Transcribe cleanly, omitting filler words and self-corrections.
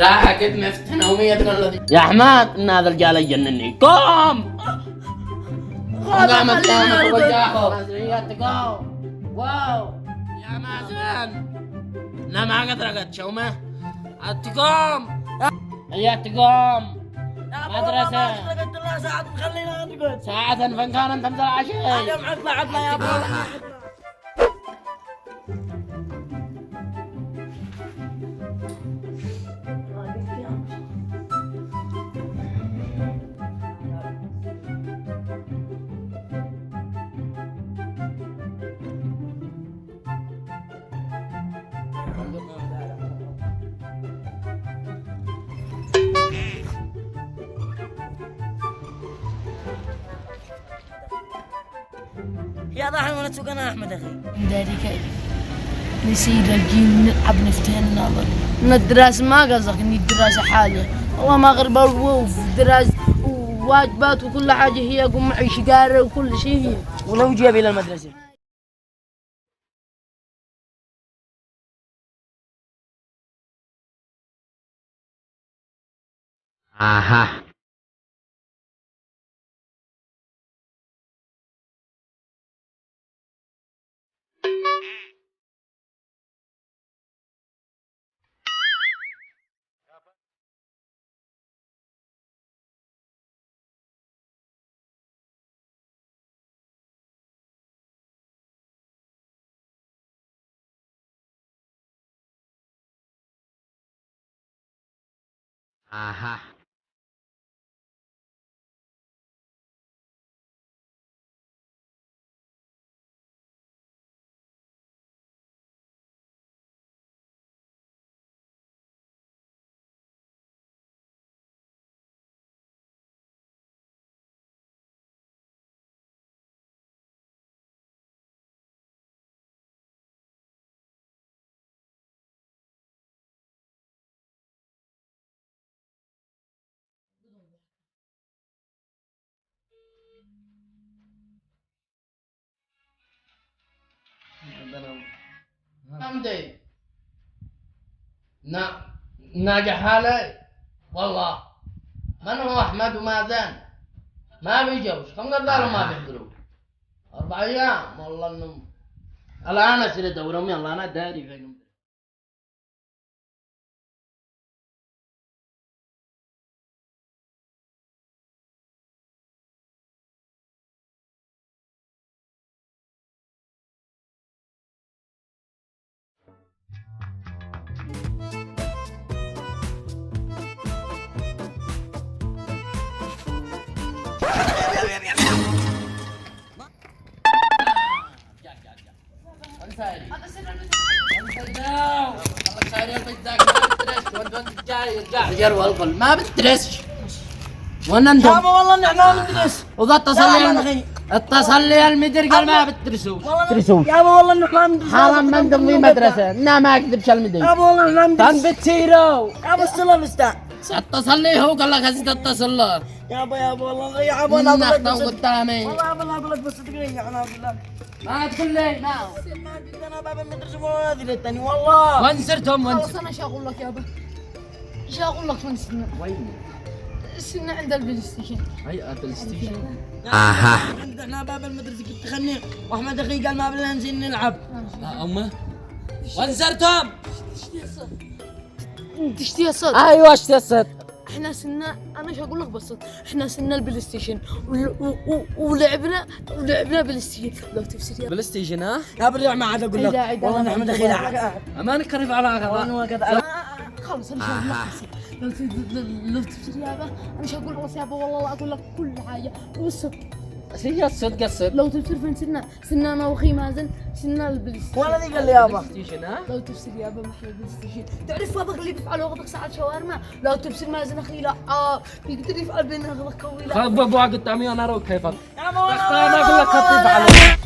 راكد مفتنة ومية الذي يا حماد ان هذا الرجال يجنني قوم قامت قامت وجاهه قوم واو يا مازن لا ما قد رقت شومه تقوم يا تقوم مدرسة ساعة خلينا نقعد ساعة فين كان انت مثل عشاء اليوم عطنا يا ابو. يا ضحى وانا تسوق انا احمد اخي ذلك نسير الجيم نلعب نفتح النظر من الدراسة ما قصدك اني الدراسة حاجة والله ما غرب الوف دراسة وواجبات وكل حاجة هي قوم معي شقارة وكل شيء هي ولو جيب الى المدرسة اها اها حمدي ناجح حالي والله من هو احمد ومازن ما بيجوش كم قد قالوا ما بيحضروا 4 ايام والله انهم الان اصير ادورهم يلا انا داري فيهم ما بتدرسش وانا انتم يابا والله نحن ما ندرس وذا اتصل لي المدير قال ما بتدرسوا يابا والله نحن ما ندرس حرام ما انتم في مدرسة ما يكذبش المدير يابا والله نحن ما ندرس كان بتسيروا يابا السلام الاستاذ اتصل لي هو قال لك هسه تتصل له يابا والله يابا انا اقول لك بس قدامي والله انا اقول لك بس دقيقة انا اقول لك ما تقول لي ما قلت انا باب المدرسة ولا هذه الثاني والله وين صرتم وين خلاص انا ايش اقول لك يابا ايش اقول لك من سنة وين السنة عند البلاي ستيشن هي البلاي ستيشن عندنا باب المدرسة كنت خني واحمد اخي قال ما بدنا ننزل نلعب امه وين صرتم تشتي صدق ايوه اشتي احنا سنة انا ايش اقول لك بس احنا سنة البلاي ستيشن ولعبنا بلاي ستيشن لو تفسير يا بلاي ستيشن ها يا بالله ما عاد اقول لك والله احمد اخي لا ما نكرف على هذا خلص انا ايش اقول لك لو تفسير يابا انا ايش اقول لك يابا والله لا اقول لك كل حاجة والصدق هي الصدق الصدق لو تفسير فين سنة انا واخي مازن سنة البلاي ستيشن ولا ذي قال لي يابا ستيشن ها لو تفسير يابا محل البلاي ستيشن تعرف هذاك اللي بيفعل وقتك ساعة شاورما لو تفسير مازن اخي لا يقدر يفعل بين هذاك كويلة خذ ابو قدامي وانا اروح كيفك يابا والله انا اقول لك خطيف عليه